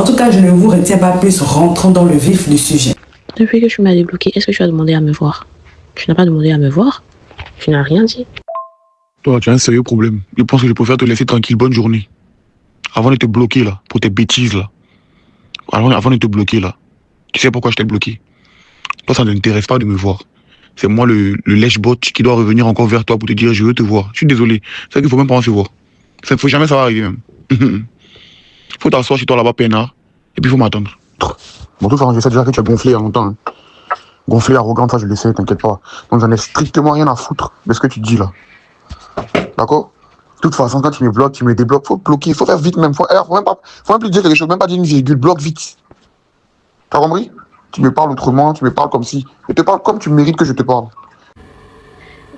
tout cas, je ne vous retiens pas plus, rentrons dans le vif du sujet. Depuis que tu m'as débloqué, est-ce que tu as demandé à me voir? Tu n'as pas demandé à me voir? Tu n'as rien dit? Toi, tu as un sérieux problème. Je pense que je préfère te laisser tranquille. Bonne journée. Avant de te bloquer, là, pour tes bêtises, là. Avant de te bloquer, là. Tu sais pourquoi je t'ai bloqué? Toi, ça ne t'intéresse pas de me voir. C'est moi le lèche-bot qui doit revenir encore vers toi pour te dire je veux te voir. Je suis désolé. C'est qu'il faut même pas en se voir. Ça, faut jamais ça va arriver même. Faut t'asseoir chez toi là-bas, peinard. Et puis il faut m'attendre. Bon, tout ça, je sais déjà que tu as gonflé il y a longtemps. Hein. Gonflé, arrogant, ça je le sais, t'inquiète pas. Donc j'en ai strictement rien à foutre de ce que tu dis là. D'accord? De toute façon, quand tu me bloques, tu me débloques. Faut bloquer, faut faire vite même. Faut même plus dire quelque chose, même pas dire une virgule. Bloque vite. T'as compris? Tu me parles autrement, tu me parles comme si. Je te parle comme tu mérites que je te parle.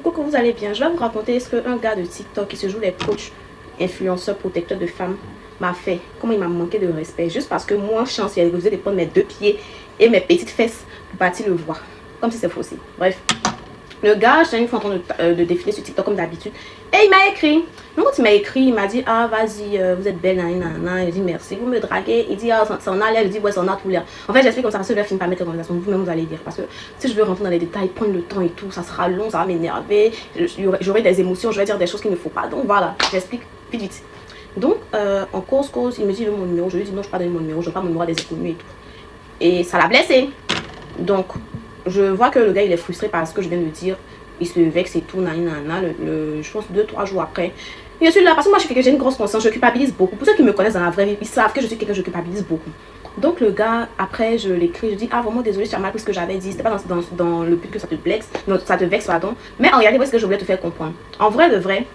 Coucou, vous allez bien. Je vais vous raconter ce qu'un gars de TikTok qui se joue les coachs, influenceurs, protecteurs de femmes m'a fait. Comment il m'a manqué de respect. Juste parce que moi, chance, il a refusé de prendre mes 2 pieds et mes petites fesses pour bâtir le voir. Comme si c'est faussé. Bref. Le gars, j'étais une fois en train de défiler sur TikTok comme d'habitude. Et il m'a écrit. Donc quand il m'a écrit, il m'a dit, ah vas-y, vous êtes belle, nanana. Il dit merci, vous me draguez. Il dit, ah ça en a l'air. Je dis, ouais, ça en a tout l'air. En fait, j'explique comme ça parce que je vais finir par mettre la conversation. Vous-même, vous allez dire. Parce que si je veux rentrer dans les détails, prendre le temps et tout, ça sera long, ça va m'énerver. J'aurai des émotions, je vais dire des choses qu'il ne faut pas. Donc voilà, j'explique vite, vite. Donc, en cause, il me dit mon numéro. Je lui dis, non, je ne pas donner mon numéro, je ne pas mon numéro à des inconnus et tout. Et ça l'a blessé. Donc, je vois que le gars il est frustré par ce que je viens de dire. Il se vexe et tout, je pense 2-3 jours après. Et je suis là parce que moi je suis quelqu'un, j'ai une grosse conscience, je culpabilise beaucoup. Pour ceux qui me connaissent dans la vraie vie, ils savent que je suis quelqu'un, je culpabilise beaucoup. Donc le gars, après je l'écris, je dis ah vraiment désolé, tu as mal pris ce que j'avais dit, c'était pas dans le but que ça te vexe, non, ça te vexe pardon. Mais en réalité, c'est ce que je voulais te faire comprendre. En vrai, de vrai,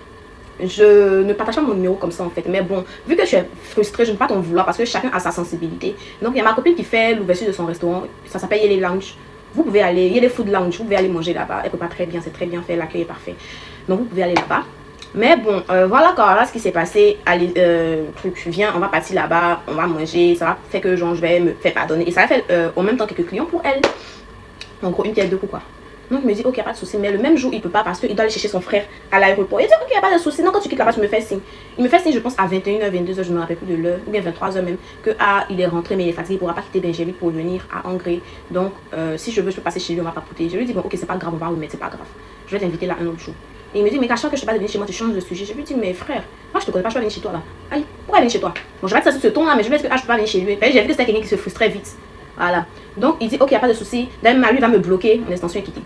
je ne partage pas mon numéro comme ça en fait. Mais bon, vu que je suis frustrée, je ne peux pas t'en vouloir parce que chacun a sa sensibilité. Donc il y a ma copine qui fait l'ouverture de son restaurant, ça s'appelle Yele Lounge. Vous pouvez aller, il y a des food lounge, vous pouvez aller manger là-bas. Elle prépare très bien, c'est très bien fait, l'accueil est parfait. Donc vous pouvez aller là-bas. Mais bon, voilà quand là ce qui s'est passé, allez, viens, on va partir là-bas, on va manger, ça va faire que genre, je vais me faire pardonner. Et ça va faire en même temps quelques clients pour elle. En gros, une pièce de coups quoi. Donc il me dit ok, pas de souci, mais le même jour il peut pas parce qu'il doit aller chercher son frère à l'aéroport. Il dit ok, pas de souci, non, quand tu quittes là-bas tu me fais signe. Il me fait signe, je pense à 21h, 22h, je ne me rappelle plus de l'heure, ou bien 23h même, que ah, il est rentré mais il est fatigué, il pourra pas quitter Benjamin pour venir à Angers. Donc si je veux, je peux passer chez lui, on va papoter. Je lui dis bon ok, c'est pas grave, on va remettre, c'est pas grave. Je vais t'inviter là un autre jour. Et il me dit mais qu'à chaque fois que je ne pas venir chez moi, tu changes de sujet. Je lui dis mais frère, moi je te connais pas, je vais venir chez toi là. Aïe, pourquoi venir chez toi? Bon, je vais être ça sur ce ton là, mais je vais dire que ah, je peux pas venir chez lui. J'ai vu que c'était quelqu'un qui se frustrait vite. Voilà. Donc il dit ok, il n'y a pas de souci. D'ailleurs, lui va me bloquer, mon extension est quittée.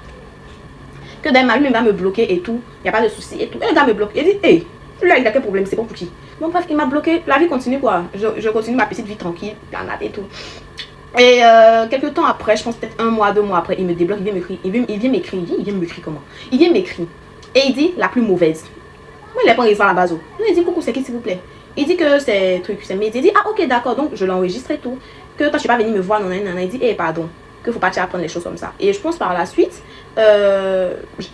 Que d'ailleurs, lui va me bloquer et tout, il n'y a pas de souci et tout. Et le gars me bloque. Il dit hey, là il a quel problème, c'est bon pour qui? Bon bref, il m'a bloqué, la vie continue quoi. Je continue ma petite vie tranquille, planade et tout. Et quelques temps après, je pense peut-être 1 mois, 2 mois après, il me débloque, il vient m'écrire. Il vient m'écrire, il vient m'écrire comment? Il vient m'écrire. Et il dit la plus mauvaise. Moi il est pas réussi à la base. Il dit coucou, c'est qui s'il vous plaît? Il dit que c'est truc, c'est métier. Il dit ah ok d'accord, donc je l'enregistre et tout. Que toi je suis pas venu me voir, non, non, non. Il dit eh pardon, que faut pas apprendre les choses comme ça. Et je pense par la suite, il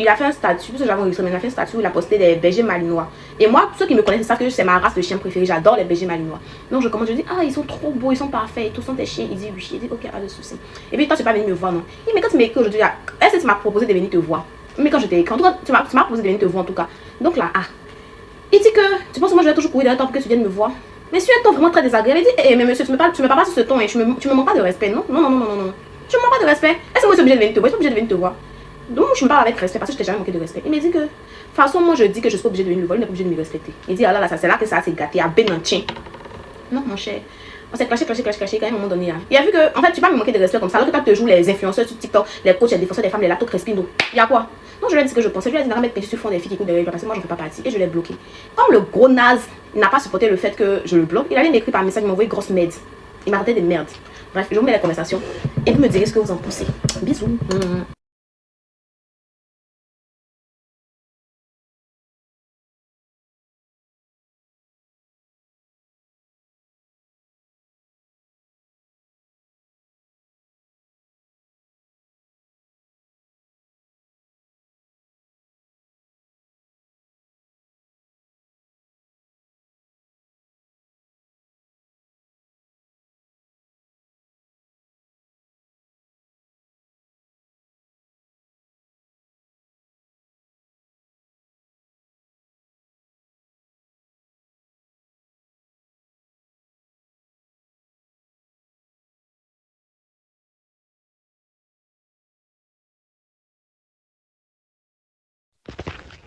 a fait un statut, parce que j'avais enregistré, mais il a fait un statut où il a posté des bergers malinois. Et moi, ceux qui me connaissent savent que c'est ma race de chien préférée, j'adore les bergers malinois. Donc je commence, je dis ah ils sont trop beaux, ils sont parfaits, tous sont des chiens. Il dit oui, il dit ok, pas de souci. Et puis toi tu n'es pas venu me voir non. Il dit mais quand tu m'as écrit aujourd'hui, est-ce que tu m'as proposé de venir te voir? Mais quand je t'ai écrit, en tout cas, tu m'as proposé de venir te voir en tout cas. Donc là, ah. Il dit que tu penses que moi je vais toujours courir derrière toi pour que tu viennes me voir. Mais si un ton vraiment très désagréable, il dit, mais monsieur, tu me parles pas sur ce ton, et tu me manques pas de respect, non? Non, non, non, non, non. Tu me manques pas de respect. Est-ce que moi je suis obligée de venir te voir? Je suis obligée de venir te voir. Donc je me parle avec respect parce que je t'ai jamais manqué de respect. Il me dit que, de toute façon, moi je dis que je suis obligée de venir le voir, il n'est pas obligé de me respecter. Il dit, ah là, c'est là que ça s'est gâté, à ben tien. Non, mon cher. On s'est clashé, quand même, à un moment donné. Là. Il a vu que, en fait, tu vas me manquer de respect comme ça, alors que toi, tu joues les influenceurs sur TikTok, les coachs, les défenseurs des femmes, les latos crespinos. Il y a quoi? Donc, je lui ai dit ce que je pensais. Je lui ai dit, n'arrête de mettre sur fond des filles qui écoutent derrière parce que moi, je ne fais pas partie. Et je l'ai bloqué. Comme le gros naze n'a pas supporté le fait que je le bloque, il allait m'écrire par message, il m'a envoyé grosse merde. Il m'a raconté des merdes. Bref, je vous mets la conversation et vous me direz ce que vous en pensez. Bisous.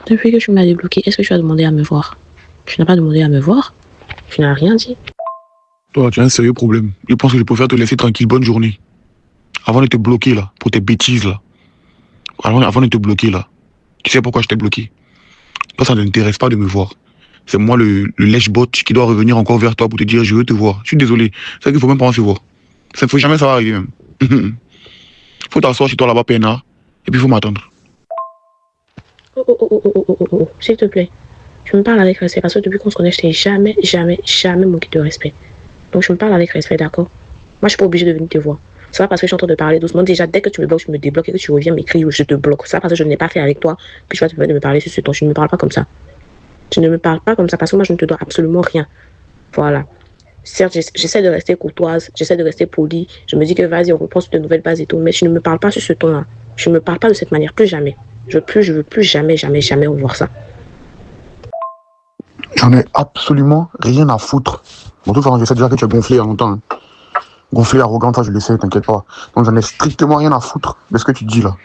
Depuis que tu m'as débloqué, est-ce que tu as demandé à me voir? Tu n'as pas demandé à me voir? Tu n'as rien dit. Toi, tu as un sérieux problème. Je pense que je préfère te laisser tranquille. Bonne journée. Avant de te bloquer, là, pour tes bêtises, là. Avant de te bloquer, là. Tu sais pourquoi je t'ai bloqué? Toi, ça ne t'intéresse pas de me voir. C'est moi, le lèche-bot, qui doit revenir encore vers toi pour te dire, je veux te voir. Je suis désolé. C'est qu'il faut même pas en se voir. Ça ne faut jamais ça va arriver, même. Faut t'asseoir chez toi là-bas, peinard. Et puis, il faut m'attendre. S'il te plaît. Tu me parles avec respect parce que depuis qu'on se connaît, je t'ai jamais manqué de respect. Donc, je me parle avec respect, d'accord? Moi, je suis pas obligée de venir te voir. C'est pas parce que je suis en train de parler doucement. Déjà, dès que tu me bloques, tu me débloques et que tu reviens m'écrire, je te bloque. C'est pas parce que je n'ai pas fait avec toi que tu vas te permettre de me parler sur ce ton. Tu ne me parles pas comme ça. Tu ne me parles pas comme ça parce que moi, je ne te dois absolument rien. Voilà. Certes, j'essaie de rester courtoise, j'essaie de rester polie. Je me dis que vas-y, on reprend sur de nouvelles bases et tout. Mais tu ne me parles pas sur ce ton-là. Tu ne me parles pas de cette manière. Plus jamais. Je veux plus jamais revoir ça. J'en ai absolument rien à foutre. Bon, de toute façon, je sais déjà que tu es gonflé il y a longtemps. Hein. Gonflé, arrogant, ça je le sais, t'inquiète pas. Donc j'en ai strictement rien à foutre de ce que tu dis là.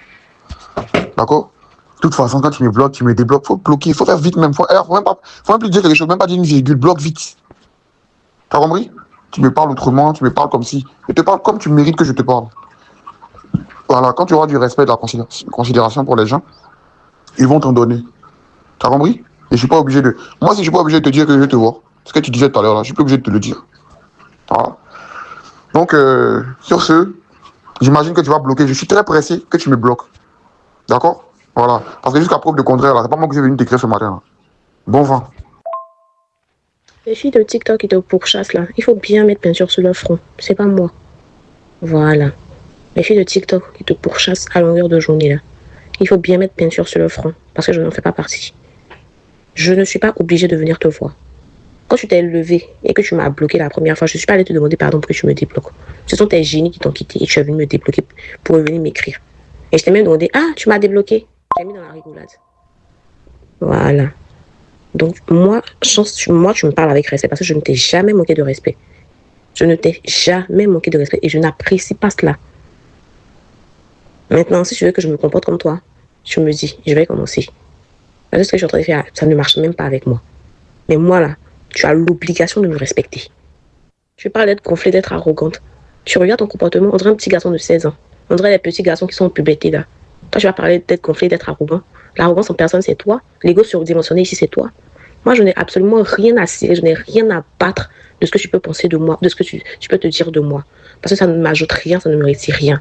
D'accord? De toute façon, quand tu me bloques, tu me débloques, faut bloquer, faut faire vite même. Faut même plus dire quelque chose, même pas dire une virgule, bloque vite. T'as compris? Tu me parles autrement, tu me parles comme si. Je te parle comme tu mérites que je te parle. Voilà, quand tu auras du respect, de la considération pour les gens, ils vont t'en donner. T'as compris? Et je suis pas obligé de. Moi, si je suis pas obligé de te dire que je vais te voir, ce que tu disais tout à l'heure là, je suis plus obligé de te le dire. Voilà. Donc, sur ce, j'imagine que tu vas bloquer. Je suis très pressé que tu me bloques. D'accord? Voilà. Parce que jusqu'à preuve de contraire, là, c'est pas moi que j'ai venu t'écrire ce matin. Là. Bon vent. Les filles de TikTok qui te pourchassent là, il faut bien mettre peinture sur leur front. C'est pas moi. Voilà. Les filles de TikTok qui te pourchassent à longueur de journée là, il faut bien mettre peinture sur leur front. Parce que je n'en fais pas partie. Je ne suis pas obligée de venir te voir. Quand tu t'es levé et que tu m'as bloqué la première fois, je ne suis pas allée te demander pardon pour que tu me débloques. Ce sont tes génies qui t'ont quitté et tu es venu me débloquer pour venir m'écrire. Et je t'ai même demandé, ah, tu m'as débloqué. J'ai mis dans la rigolade. Voilà. Donc, moi, tu me parles avec respect parce que je ne t'ai jamais manqué de respect. Je ne t'ai jamais manqué de respect et je n'apprécie pas cela. Maintenant, si tu veux que je me comporte comme toi, tu me dis, je vais commencer. Parce que ce que je suis en train de faire, ça ne marche même pas avec moi. Mais moi, là, tu as l'obligation de me respecter. Tu parles d'être gonflée, d'être arrogante. Tu regardes ton comportement, on dirait un petit garçon de 16 ans. On dirait les petits garçons qui sont en puberté, là. Toi, tu vas parler d'être gonflé, d'être arrogant. L'arrogance en personne, c'est toi. L'ego surdimensionné ici, c'est toi. Moi, je n'ai absolument rien à cirer, je n'ai rien à battre de ce que tu peux penser de moi, de ce que tu peux te dire de moi. Parce que ça ne m'ajoute rien, ça ne me retire rien.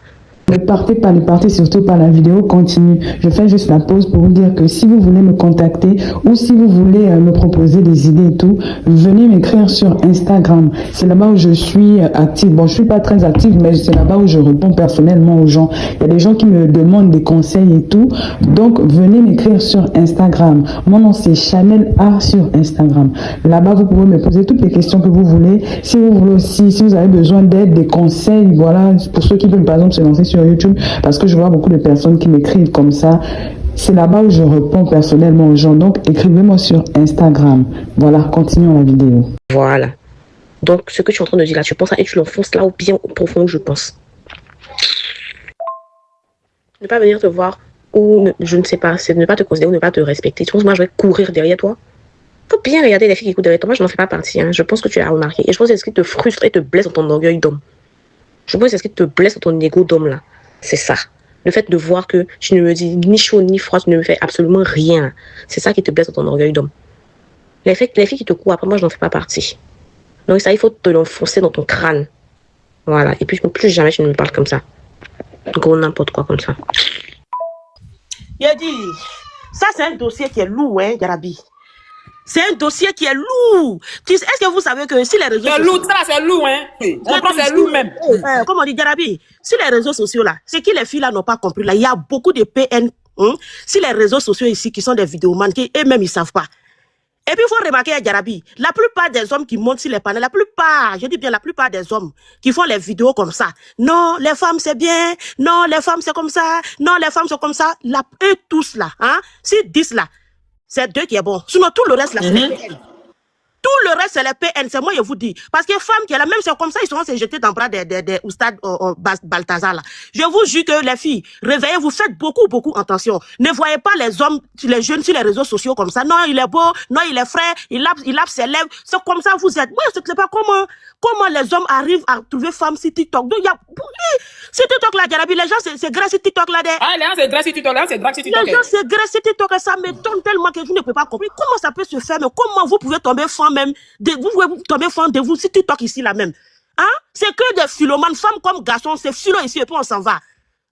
Ne partez surtout pas, la vidéo continue. Je fais juste la pause pour vous dire que si vous voulez me contacter ou si vous voulez me proposer des idées et tout, venez m'écrire sur Instagram. C'est là-bas où je suis active. Bon, je suis pas très active, mais c'est là-bas où je réponds personnellement aux gens. Il y a des gens qui me demandent des conseils et tout. Donc, venez m'écrire sur Instagram. Mon nom, c'est Chanel A sur Instagram. Là-bas, vous pouvez me poser toutes les questions que vous voulez. Si vous voulez aussi, si vous avez besoin d'aide, des conseils, voilà, pour ceux qui veulent, par exemple, se lancer sur YouTube, parce que je vois beaucoup de personnes qui m'écrivent comme ça. C'est là-bas où je réponds personnellement aux gens. Donc, écrivez-moi sur Instagram. Voilà, continuons la vidéo. Voilà. Donc, ce que tu es en train de dire là, tu penses ça et tu l'enfonces là ou bien au profond où je pense. Ne pas venir te voir ou je ne sais pas, c'est ne pas te considérer ou ne pas te respecter. Tu penses que moi je vais courir derrière toi? Faut bien regarder les filles qui courent derrière toi. Moi, je n'en fais pas partie. Hein. Je pense que tu as remarqué. Et je pense que c'est ce qui te frustre et te blesse dans ton orgueil d'homme. Je pense que c'est ce qui te blesse dans ton ego d'homme là. C'est ça. Le fait de voir que tu ne me dis ni chaud ni froid, tu ne me fais absolument rien. C'est ça qui te blesse dans ton orgueil d'homme. Les filles qui te courent après, moi, je n'en fais pas partie. Donc ça, il faut te l'enfoncer dans ton crâne. Voilà. Et puis, plus jamais tu ne me parles comme ça. Gros n'importe quoi comme ça. Il a dit, ça c'est un dossier qui est lourd, hein, Yarabi. C'est un dossier qui est lourd. Est-ce que vous savez que si les réseaux sociaux... C'est lourd, ça c'est lourd, hein. C'est lourd même. Comme on dit, Yarabi, si les réseaux sociaux là, c'est que les filles là n'ont pas compris, là, il y a beaucoup de PN. Si les réseaux sociaux ici, qui sont des vidéomans, qui eux-mêmes ils savent pas. Et puis, il faut remarquer à Yarabi, la plupart des hommes qui montent sur les panneaux, la plupart des hommes qui font les vidéos comme ça. Non, les femmes c'est bien. Non, les femmes c'est comme ça. Non, les femmes sont comme ça. Eux tous là, hein, si 10 là, c'est 2 qui est bon. Sinon, tout le reste là, c'est PN. Tout le reste, c'est les PN, c'est moi, je vous dis. Parce que les femmes qui est là, même c'est comme ça, ils seront se jeter dans le bras des Oustad Balthazar, là. Je vous jure que les filles, réveillez-vous, faites beaucoup attention. Ne voyez pas les hommes, les jeunes sur les réseaux sociaux comme ça. Non, il est beau, non, il est frais, il lave ses lèvres. C'est comme ça, vous êtes. Moi, je ne sais pas comment les hommes arrivent à trouver femmes sur TikTok. Donc, il y a, sur TikTok, là, Jarabi, les gens, c'est grâce sur TikTok, là, Ah, les gens, c'est grâce sur TikTok, les gens, c'est grâce sur TikTok. les gens, c'est grâce sur TikTok, et ça m'étonne tellement que je ne peux pas comprendre. Comment ça peut se faire, mais comment vous pouvez tomber fan même, vous pouvez tomber fan de vous sur TikTok ici, là même. Hein? C'est que des philomanes, femmes comme garçons, c'est philo ici, et puis on s'en va.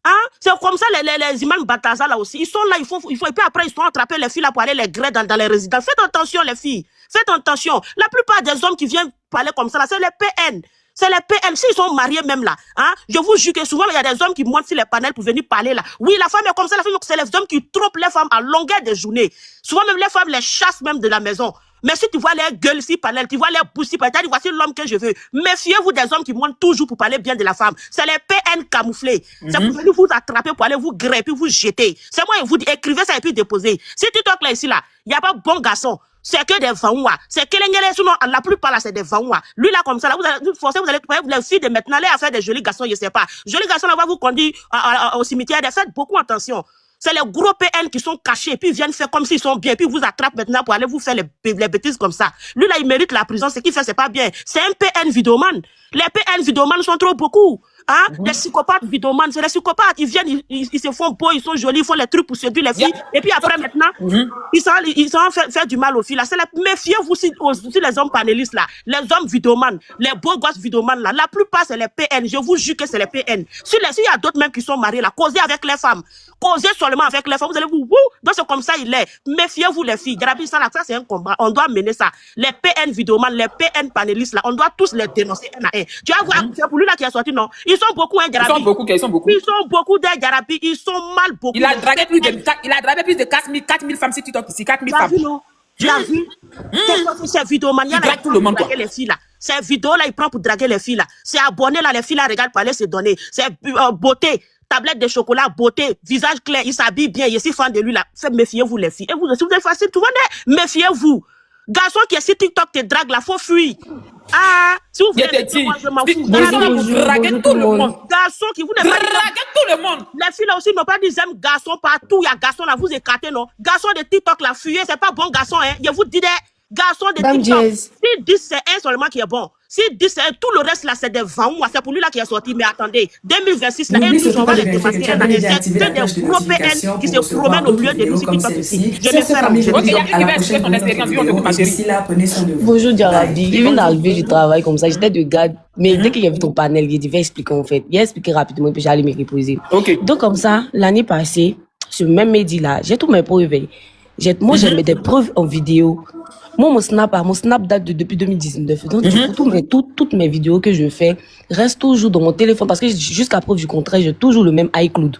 Hein? C'est comme ça, les imams Bataza, là aussi. Ils sont là, il faut, et puis après, ils sont attrapés, les filles, là, pour aller les griller dans les résidences. Faites attention, les filles. Faites attention. La plupart des hommes qui viennent parler comme ça, là, c'est les PN. C'est les PN, s'ils sont mariés même là, hein, je vous jure que souvent il y a des hommes qui montent sur les panels pour venir parler là. Oui, la femme est comme ça, la femme, c'est les hommes qui trompent les femmes à longueur de journée. Souvent même les femmes les chassent même de la maison. Mais si tu vois les gueules si panel, tu vois les pouces si panel, tu dis voici l'homme que je veux. Méfiez-vous des hommes qui montent toujours pour parler bien de la femme. C'est les PN camouflés. C'est pour venir vous attraper, pour aller vous griller, puis vous jeter. C'est moi, je vous dis, écrivez ça et puis déposez. Si tu toques là ici là, il n'y a pas bon garçon. C'est que des vaoua. C'est que les sinon, la plupart là, c'est des vaoua. Lui là, comme ça, là, vous allez forcer, vous allez trouver les filles de maintenant, aller à faire des jolis garçons, je sais pas. Jolis garçons là, va vous conduire au cimetière. Faites beaucoup attention. C'est les gros PN qui sont cachés, et puis ils viennent faire comme s'ils sont bien, et puis ils vous attrapent maintenant pour aller vous faire les bêtises comme ça. Lui là, il mérite la prison, ce qu'il fait, c'est pas bien. C'est un PN vidéoman. Les PN vidéoman sont trop beaucoup. Hein? Les psychopathes vidéoman, c'est les psychopathes. Ils viennent, ils se font beaux, ils sont jolis, ils font les trucs pour séduire les filles, et puis après maintenant, ils sont faire du mal aux filles là. Méfiez-vous aussi les hommes panélistes là, les hommes vidéoman, les beaux gosses vidéoman là. La plupart c'est les PN. Je vous jure que c'est les PN. S'il y a d'autres même qui sont mariés là, causez avec les femmes. Causez seulement avec les femmes, vous allez vous, donc c'est comme ça il est. Méfiez-vous les filles. Jarabi, ça c'est un combat. On doit mener ça. Les PN vidéoman, les PN panélistes là, on doit tous les dénoncer un à un. Tu vas voir, c'est pour lui là qui est sorti, non? Ils sont beaucoup, hein, Jarabi. Ils sont beaucoup, ils sont beaucoup. Ils sont beaucoup des Jarabi, ils sont mal beaucoup. Il a dragué plus de 4000 femmes sur TikTok ici, 4000 femmes. Tu as vu? C'est vidéoman, il drague tout le monde, quoi. les filles là. Ces vidéos là, il prend pour draguer les filles là. C'est abonné là, les filles là regardent parler, se donner. C'est beauté, tablette de chocolat, beauté, visage clair, il s'habille bien, je suis fan de lui là. Méfiez-vous les filles. Et vous, si vous êtes facile, tout le monde, méfiez-vous. Garçon qui est sur TikTok te drague là, faut fuir. Ah, si vous voulez, moi je m'en fous. Draguez tout le monde. Garçon qui vous n'avez pas draguez tout le monde. Les filles là aussi n'ont pas dit j'aime garçon partout, il y a garçon là, vous écartez non. Garçon de TikTok là, fuyez, c'est pas bon garçon, hein. Je vous dis des garçons de TikTok. Si 10 c'est un seulement qui est bon. Si 10 c'est un, tout le reste là c'est des vents, c'est pour lui là qui est sorti. Mais attendez, 2026 là, on va les dépasser. C'est des gros PN qui se promènent au milieu de nous sur TikTok ici. Je vais faire. Ok, il y a une qui va expliquer son expérience, on écoute ma chérie. Bonjour Jarabi, je viens d'arriver du travail comme ça, j'étais de garde, mais dès qu'il y avait ton panel, il dit va expliquer en fait. Il a expliqué rapidement, puis j'allais me reposer. Ok. Donc comme ça, l'année passée, ce même midi là, j'ai tous mes preuves. Moi j'ai mis des preuves en vidéo. Moi mon snap date depuis 2019. Donc toutes mes vidéos que je fais restent toujours dans mon téléphone parce que jusqu'à preuve du contraire, j'ai toujours le même iCloud.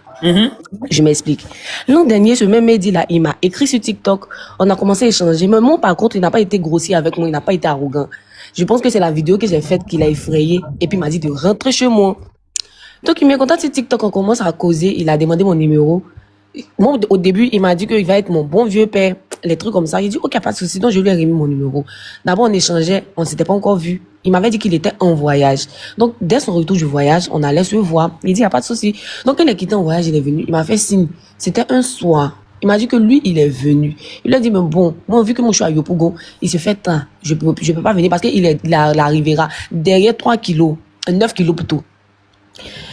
Je m'explique. L'an dernier, ce même midi là, il m'a écrit sur TikTok. On a commencé à échanger. Mais moi, par contre, il n'a pas été grossier avec moi. Il n'a pas été arrogant. Je pense que c'est la vidéo que j'ai faite qui l'a effrayé. Et puis, il m'a dit de rentrer chez moi. Donc, il me contacte sur TikTok. On commence à causer. Il a demandé mon numéro. Moi, au début, il m'a dit qu'il va être mon bon vieux père. Les trucs comme ça. Il dit, ok, pas de souci. Donc, je lui ai remis mon numéro. D'abord, on échangeait. On ne s'était pas encore vu. Il m'avait dit qu'il était en voyage. Donc, dès son retour du voyage, on allait se voir. Il dit, il n'y a pas de souci. Donc, quand il est quitté en voyage, il est venu. Il m'a fait signe. C'était un soir. Il m'a dit que lui, il est venu. Il lui a dit, mais bon, moi, vu que moi, je suis à Yopougon, il se fait temps. Je peux pas venir parce qu'il arrivera derrière 3 kilos, 9 kilos plutôt.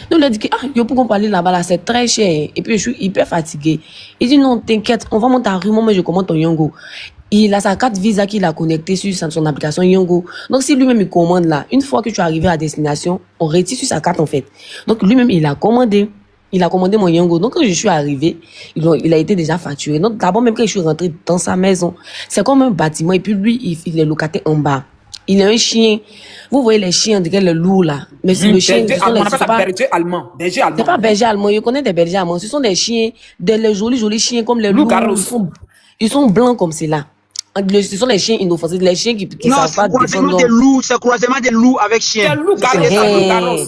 Donc, il a dit que, Yopougon, pour aller là-bas, là, c'est très cher. Et puis, je suis hyper fatigué. Il dit, non, t'inquiète, on va monter à rue, moi, je commande ton Yongo. Il a sa carte Visa qu'il a connectée sur son application Yongo. Donc, si lui-même il commande là, une fois que tu es arrivé à destination, on retire sur sa carte en fait. Donc, lui-même, il a commandé. Il a commandé mon Yongo. Donc, quand je suis arrivé, il a été déjà facturé. Donc, d'abord, même quand je suis rentré dans sa maison, c'est comme un bâtiment. Et puis, lui, il est locataire en bas. Il a un chien. Vous voyez les chiens, on dirait le loup là. Mais c'est le chien. On appelle ça berger allemand. Berger allemand. C'est pas berger allemand. Je connais des bergers allemands. Ce sont des chiens, des jolis chiens comme les loups. Ils sont blancs comme ceux-là. Ce sont les chiens inoffensifs, les chiens qui savent pas défendre. C'est croisement des loups avec chiens. C'est loup garros.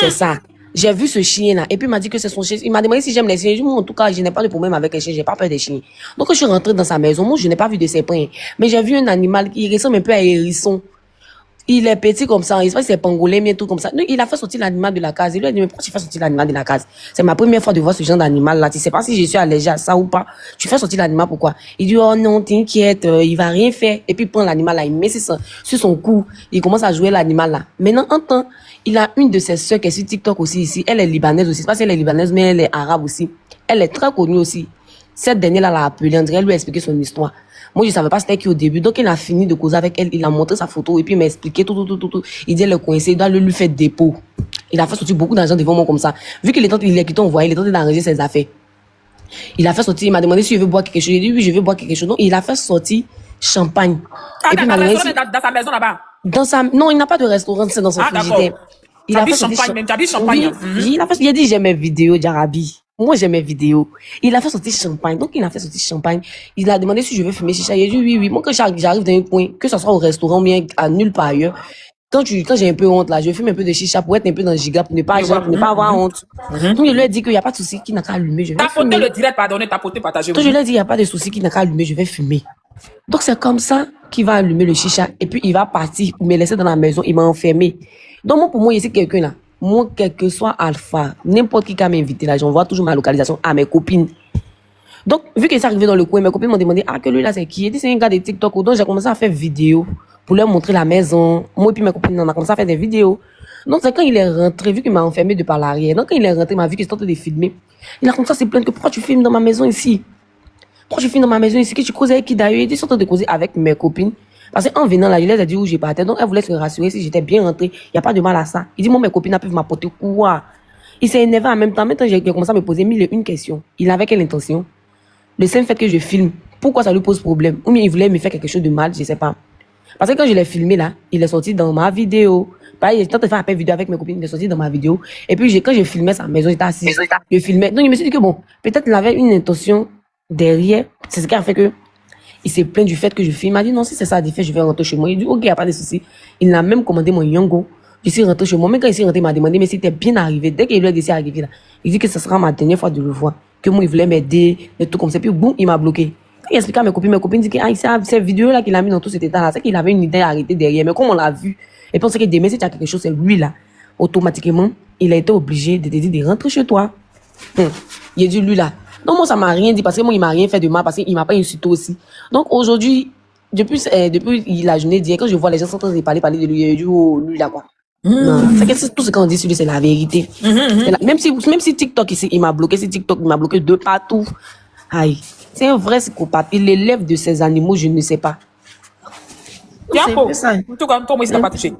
C'est ça. J'ai vu ce chien-là, et puis il m'a dit que c'est son chien. Il m'a demandé si j'aime les chiens. J'ai dit, moi, en tout cas, je n'ai pas de problème avec les chiens, j'ai pas peur des chiens. Donc, quand je suis rentrée dans sa maison, moi, je n'ai pas vu de ses poings. Mais j'ai vu un animal qui ressemble un peu à un hérisson. Il est petit comme ça, il se passe c'est pangolin, mais tout comme ça. Donc, il a fait sortir l'animal de la case. Il lui a dit, mais pourquoi tu fais sortir l'animal de la case? C'est ma première fois de voir ce genre d'animal-là. Tu sais pas si je suis allergique à ça ou pas. Tu fais sortir l'animal, pourquoi? Il dit, oh non, t'inquiète, il va rien faire. Et puis, il prend l'animal là, il met sur son cou. Il commence à jouer l'animal là. Maintenant, un temps, il a une de ses sœurs qui est sur TikTok aussi ici. Elle est libanaise aussi. C'est pas si elle est libanaise, mais elle est arabe aussi. Elle est très connue aussi. Cette dernière-là l'a appelée, on dirait, elle lui a expliqué son histoire. Moi, je savais pas c'était qui au début. Donc, il a fini de causer avec elle. Il a montré sa photo et puis il m'a expliqué tout. Il dit, elle est coincée, il doit lui faire dépôt. Il a fait sortir beaucoup d'argent devant moi comme ça. Vu qu'il est tenté, il est quitté, on voit, il est tenté d'arranger ses affaires. Il a fait sortir, il m'a demandé si je veux boire quelque chose. J'ai dit, oui, je veux boire quelque chose. Donc, il a fait sortir champagne. Ah, Et puis, dans, il m'a demandé dans sa maison là-bas. non, il n'a pas de restaurant, c'est dans son frigidaire. Il a fait sortir champagne, même, tu as dit champagne. Oui, il a dit, j'ai mes vidéos d'Arabi. Moi, j'ai mes vidéos. Il a fait sortir champagne. Donc, il a fait sortir champagne. Il a demandé si je veux fumer chicha. Il a dit oui. Moi, quand j'arrive dans un coin, que ce soit au restaurant ou bien à nulle part ailleurs, quand j'ai un peu honte là, je fume un peu de chicha pour être un peu dans le giga, pour ne pas avoir honte. Donc, je lui ai dit qu'il n'y a pas de souci, qu'il n'a qu'à allumer, je vais fumer. Tapoter le direct, pardonnez, tapoter, partagez. Donc, je lui ai dit, il n'y a pas de souci, qu'il n'a qu'à allumer, je vais fumer. Donc, c'est comme ça qu'il va allumer le chicha et puis il va partir pour me laisser dans la maison, il m'a enfermé. Donc, moi, pour moi, ici, quelqu'un là, moi, quel que soit Alpha, n'importe qui m'a invité là, j'envoie toujours ma localisation à mes copines. Donc, vu que c'est arrivé dans le coin, mes copines m'ont demandé, que lui là, c'est qui? J'ai dit, c'est un gars de TikTok. Donc, j'ai commencé à faire vidéo pour leur montrer la maison. Moi, et puis mes copines, on a commencé à faire des vidéos. Donc, c'est quand il est rentré, vu qu'il m'a enfermé de par l'arrière. Donc, quand il est rentré, il m'a vu que j'étais en train de filmer. Il a commencé à se plaindre que pourquoi tu filmes dans ma maison ici? Pourquoi tu filmes dans ma maison ici? Que tu causes avec qui d'ailleurs? Il était en train de causer avec mes copines. Parce qu'en venant là, je les ai dit où j'ai partais. Donc, elle voulait se rassurer si j'étais bien rentré. Il n'y a pas de mal à ça. Il dit, moi, mes copines peuvent m'apporter quoi? Il s'est énervé en même temps. Maintenant, j'ai commencé à me poser mille et une questions. Il avait quelle intention? Le simple fait que je filme, pourquoi ça lui pose problème? Ou bien il voulait me faire quelque chose de mal, je sais pas. Parce que quand je l'ai filmé là, il est sorti dans ma vidéo. Pareil, j'étais en train de faire un appel vidéo avec mes copines, il est sorti dans ma vidéo. Et puis, quand je filmais sa maison, j'étais assis. Je filmais. Donc, je me suis dit que bon, peut-être il avait une intention derrière. C'est ce qui a fait que il s'est plaint du fait que je filme. Il m'a dit non, si c'est ça, je vais rentrer chez moi. Il dit ok, il n'y a pas de souci. Il a même commandé mon Yongo. Je suis rentré chez moi. Mais quand il s'est rentré, il m'a demandé, mais c'était bien arrivé. Dès qu'il lui a dit c'est arrivé là, il dit que ce sera ma dernière fois de le voir. Que moi, il voulait m'aider, et tout comme ça. Puis boum, il m'a bloqué. Il explique à mes copines disent que cette vidéo là qu'il a mis dans tout cet état là, c'est qu'il avait une idée arrêtée derrière. Mais comme on l'a vu, et puis on sait que demain, si tu as quelque chose, c'est lui là. Automatiquement, il a été obligé de te dire de rentrer chez toi. Il a dit lui là. Donc moi, ça m'a rien dit parce que moi, il m'a rien fait de mal parce qu'il m'a pas insulté aussi. Donc aujourd'hui, depuis la journée d'hier, quand je vois les gens sont en train de parler de lui, il dit oh, lui là quoi. Non, c'est que tout ce qu'on dit sur lui, c'est la vérité. Même si TikTok ici, il m'a bloqué, si TikTok, il m'a bloqué de partout. Aïe, c'est un vrai psychopathe. Il élève de ses animaux, je ne sais pas. En tout cas, toi, moi, il ne t'a pas touché.